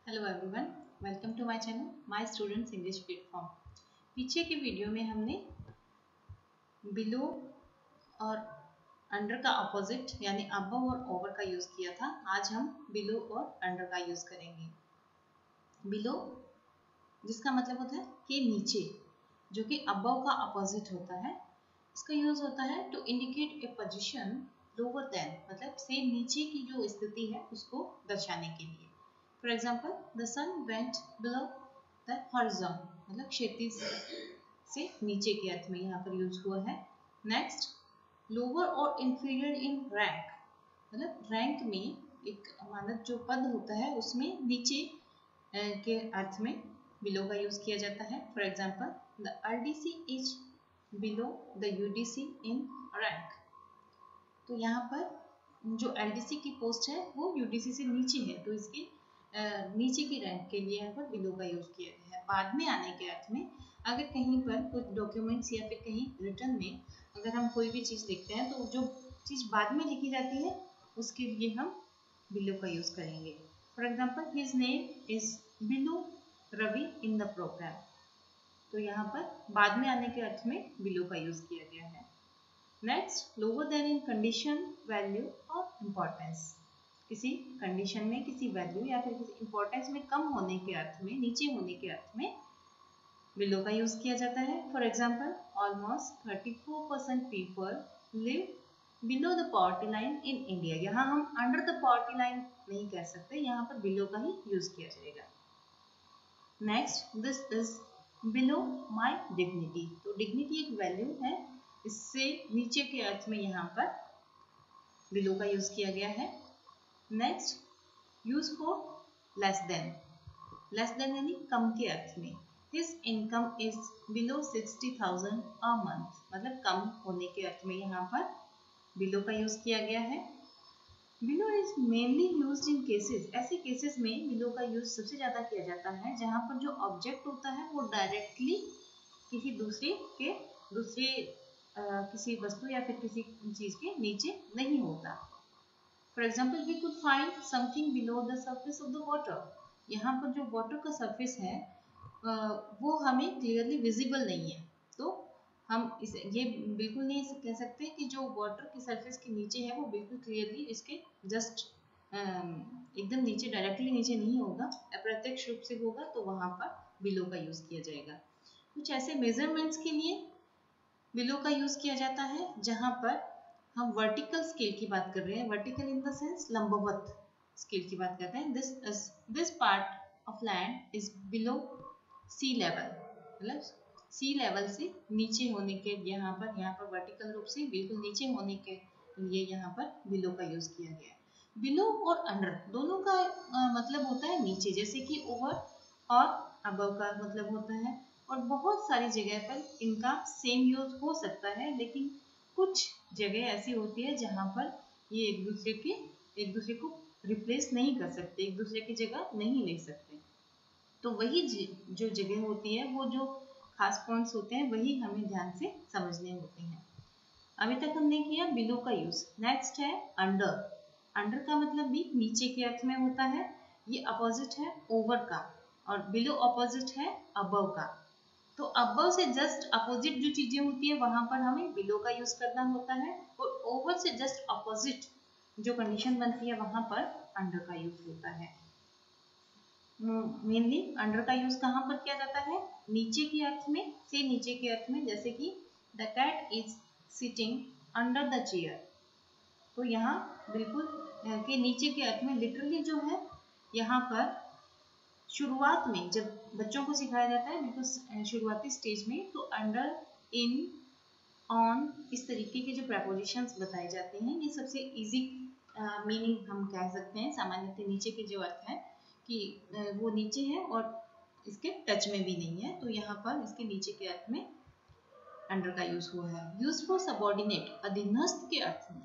Hello everyone, welcome to my channel my students English platform. पीछे की video में हमने बिलो और अंडर का अपोजिट यानी अबव और ओवर का यूज़ किया था। आज हम बिलो और अंडर का यूज़ करेंगे। बिलो जिसका मतलब होता है कि नीचे, जो कि अबव का अपोजिट होता है। इसका यूज़ होता है to indicate a position lower than, मतलब से नीचे की जो स्थिति है उसको दर्शाने के लिए। For example, the sun went below the horizon, मतलब क्षैतिज से नीचे के अर्थ में यहाँ पर यूज हुआ है। नेक्स्ट, लोअर और इंफीरियर इन रैंक, मतलब रैंक में एक मानद जो पद होता है उसमें नीचे के अर्थ में बिलो का यूज किया जाता है। For example, the RDC is below the UDC in rank. तो यहाँ पर जो LDC की पोस्ट है वो UDC से नीचे है, तो इसके नीचे की रैंक के लिए यहाँ पर बिलो का यूज किया गया है। बाद में आने के अर्थ में, अगर कहीं पर कुछ डॉक्यूमेंट्स या फिर कहीं रिटर्न में अगर हम कोई भी चीज़ लिखते हैं तो जो चीज़ बाद में लिखी जाती है उसके लिए हम बिलो का यूज करेंगे। For example, his name is below Ravi in the programme. तो यहाँ पर बाद में आने के अर्थ में बिलो का यूज किया गया है। Next, lower then in condition, value और इम्पोर्टेंस। किसी कंडीशन में, किसी वैल्यू या फिर किसी इंपॉर्टेंस में कम होने के अर्थ में, नीचे होने के अर्थ में बिलो का यूज किया जाता है। For example, almost 34% people live below the poverty line in India. यहाँ हम अंडर द पॉवर्टी लाइन नहीं कह सकते, यहाँ पर बिलो का ही यूज किया जाएगा। Next, this is below my dignity. तो डिग्निटी एक वैल्यू है, इससे नीचे के अर्थ में यहाँ पर बिलो का यूज किया गया है। Next, use for less than. Less than यानी कम के अर्थ में। His income is below 60,000 a month, मतलब कम होने के अर्थ में यहाँ पर बिलो का यूज किया गया है। Below is mainly used in cases, ऐसे केसेस में बिलो का यूज सबसे ज्यादा किया जाता है जहाँ पर जो ऑब्जेक्ट होता है वो डायरेक्टली किसी दूसरे किसी वस्तु या फिर किसी चीज के नीचे नहीं होता। For example, we could find something below the surface of the water. यहाँ पर जो वाटर का सरफेस है वो हमें क्लियरली विजिबल नहीं है, तो हम इसे ये बिल्कुल नहीं कह सकते कि जो वाटर की सरफेस के नीचे है वो बिल्कुल क्लियरली इसके जस्ट एकदम नीचे, डायरेक्टली नीचे नहीं होगा, अप्रत्यक्ष रूप से होगा, तो वहां पर बिलो का यूज किया जाएगा। कुछ ऐसे मेजरमेंट्स के लिए बिलो का यूज किया जाता है जहां पर हम वर्टिकल स्केल की बात कर रहे हैं। वर्टिकल इन द सेंस लंबवत स्केल की बात करते हैं। This part of land is below sea level, मतलब सी लेवल से नीचे होने के यहाँ पर वर्टिकल रूप से बिल्कुल नीचे होने के लिए यहाँ पर बिलो का यूज किया गया है। बिलो और अंडर दोनों का मतलब होता है नीचे, जैसे कि ओवर और अबव का मतलब होता है, और बहुत सारी जगह पर इनका सेम यूज हो सकता है, लेकिन कुछ जगह ऐसी होती है जहाँ पर ये एक दूसरे को रिप्लेस नहीं कर सकते, एक दूसरे की जगह नहीं ले सकते। तो वही जो जगह होती है, वो जो खास पॉइंट्स होते हैं, वही हमें ध्यान से समझने होते हैं। अभी तक हमने किया बिलो का यूज। नेक्स्ट है अंडर। अंडर का मतलब भी नीचे के अर्थ में होता है। ये अपोजिट है ओवर का, और बिलो अपोजिट है अबव का। तो अबव से जस्ट अपोजिट जो चीजें होती है वहां पर हमें बिलो का यूज करना होता है, और ओवर से जस्ट अपोजिट जो कंडीशन बनती है वहां पर अंडर का यूज होता है। मेनली अंडर का यूज कहाँ पर किया जाता है? नीचे के अर्थ में, से नीचे के अर्थ में, जैसे कि the cat is sitting under the chair. तो यहाँ बिल्कुल के नीचे के अर्थ में लिटरली जो है, यहाँ पर शुरुआत में जब बच्चों को सिखाया जाता है बिल्कुल शुरुआती स्टेज में, तो अंडर, इन, ऑन, इस तरीके के जो प्रपोजिशंस बताए जाते हैं, ये सबसे इजी मीनिंग हम कह सकते हैं। सामान्यतः नीचे के जो अर्थ है कि वो नीचे है और इसके टच में भी नहीं है, तो यहाँ पर इसके नीचे के अर्थ में अंडर का यूज हुआ है। यूज फॉर सबॉर्डिनेट, अधीनस्थ के अर्थ में।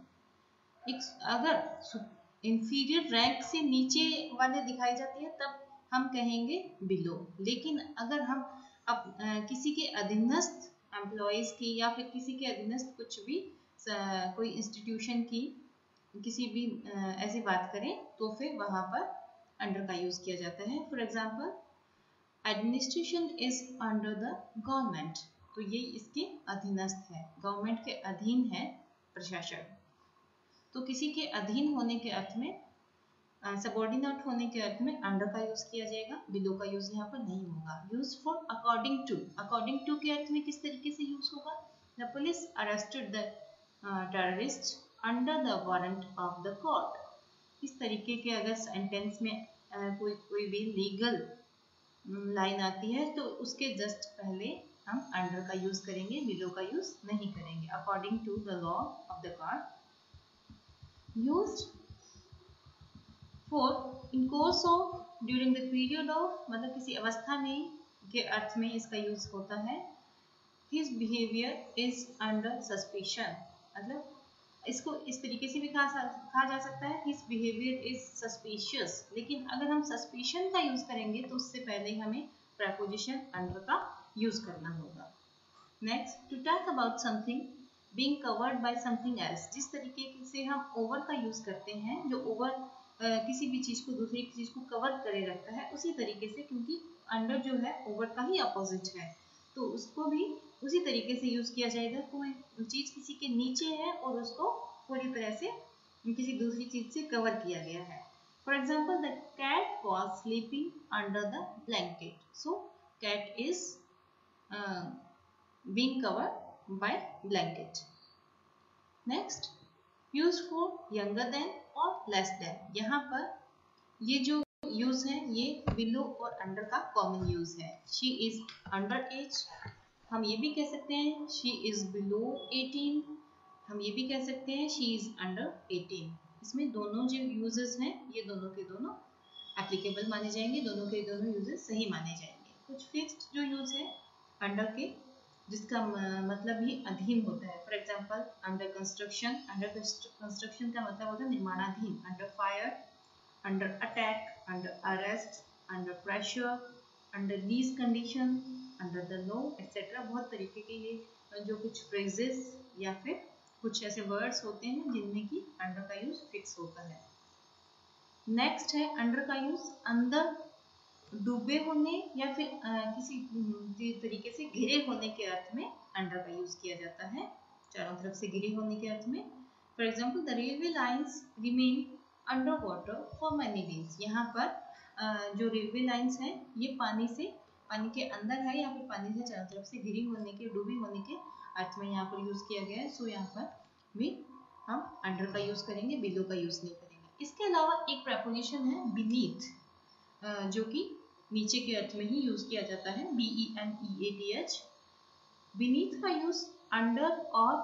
एक अगर इंफीरियर रैंक से नीचे वाले दिखाई जाती है तब हम कहेंगे बिलो, लेकिन अगर हम किसी के अधीनस्थ एम्प्लॉयज की या फिर किसी के अधीनस्थ कुछ भी कोई इंस्टीट्यूशन की किसी भी ऐसी बात करें, तो फिर वहां पर अंडर का यूज किया जाता है। For example, administration is under the government, तो ये इसके अधीनस्थ है, गवर्नमेंट के अधीन है प्रशासन। तो किसी के अधीन होने के अर्थ में, सबऑर्डिनेट होने के अर्थ में अंडर का यूज किया जाएगा, बिलो का यूज यहाँ पर नहीं होगा। Use for according to, according to के अर्थ में किस तरीके से यूज होगा, the police arrested the terrorist under the warrant of the court. इस तरीके के अगर सेंटेंस में कोई भी लीगल लाइन आती है तो उसके जस्ट पहले हम अंडर का यूज करेंगे, बिलो का यूज नहीं करेंगे। According to the law of the court, used for in course of, during the period of, मतलब किसी अवस्था में के अर्थ में इसका यूज होता है। His behaviour is under suspicion, मतलब इसको इस तरीके से भी कहा जा सकता है, हिज बिहेवियर इज सस्पिशियस। लेकिन अगर हम सस्पिशन का यूज करेंगे तो उससे पहले हमें प्रेपोजिशन अंडर का यूज करना होगा। Next, to talk about something being covered by something else, जिस तरीके से हम ओवर का यूज करते हैं, जो ओवर किसी भी चीज को दूसरी चीज को कवर करे रखता है, उसी तरीके से, क्योंकि अंडर जो है ओवर का ही अपोजिट है, तो उसको भी उसी तरीके से यूज किया जाएगा। कोई चीज किसी के नीचे है और उसको पूरी तरह से किसी दूसरी चीज से कवर किया गया है। For example, the cat was sleeping under the blanket, so cat is being covered by blanket. Next, use for younger than और लेस देन, यहाँ पर ये जो यूज है ये बिलो और अंडर का कॉमन यूज है। शी इज अंडर एज, हम ये भी कह सकते हैं शी इज बिलो 18, हम ये भी कह सकते हैं शी इज अंडर 18। इसमें दोनों जो यूजेस हैं ये दोनों के दोनों एप्लीकेबल माने जाएंगे, दोनों के दोनों यूजेस सही माने जाएंगे। कुछ फिक्स्ड जो यूज है अंडर के, जिसका मतलब ही अधीन होता है। For example, under construction, under construction का मतलब होता है निर्माणाधीन। Under fire, under attack, under arrest, under pressure, under lease condition, under the law etcetera. बहुत तरीके के ये जो कुछ फ्रेजेस या फिर कुछ ऐसे वर्ड्स होते हैं जिनमें कि अंडर का यूज फिक्स होता है। नेक्स्ट है अंडर का यूज अंदर डूबे होने या फिर किसी तरीके से घिरे होने के अर्थ में अंडर का यूज किया जाता है, चारों तरफ से घिरे होने के अर्थ में। For example, the railway lines remain under water for many days, यहाँ पर जो रेलवे लाइन्स हैं ये पानी के अंदर है या फिर पानी से चारों तरफ से घिरी होने के, डूबी होने के अर्थ में यहाँ पर यूज किया गया है। सो यहाँ पर भी हम अंडर का यूज करेंगे, बिलो का यूज नहीं करेंगे। इसके अलावा एक प्रेपोजिशन है बीनीथ, जो कि नीचे के अर्थ में ही यूज किया जाता है, BENEATH। बीनीथ का यूज अंडर और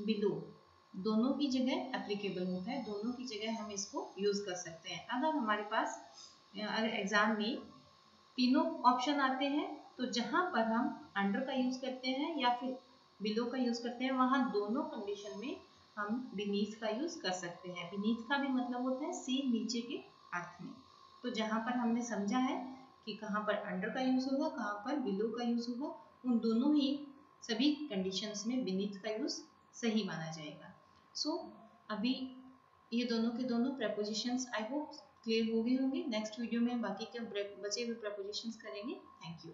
बिलो दोनों की जगह एप्लीकेबल होता है, दोनों की जगह हम इसको यूज कर सकते हैं। अगर हमारे पास अगर एग्जाम में तीनों ऑप्शन आते हैं तो जहां पर हम अंडर का यूज करते हैं या फिर बिलो का यूज करते हैं, वहां दोनों कंडीशन में हम बीनीथ का यूज कर सकते हैं। बीनीथ का भी मतलब होता है से नीचे के अर्थ में। तो जहां पर हमने समझा है कि कहाँ पर अंडर का यूज होगा, कहाँ पर बिलो का यूज होगा, उन दोनों ही सभी कंडीशंस में बीनीथ का यूज सही माना जाएगा। सो अभी ये दोनों के दोनों प्रेपोजिशंस आई होप क्लियर हो गए होंगे। नेक्स्ट वीडियो में बाकी के बचे हुए प्रेपोजिशंस करेंगे। Thank you.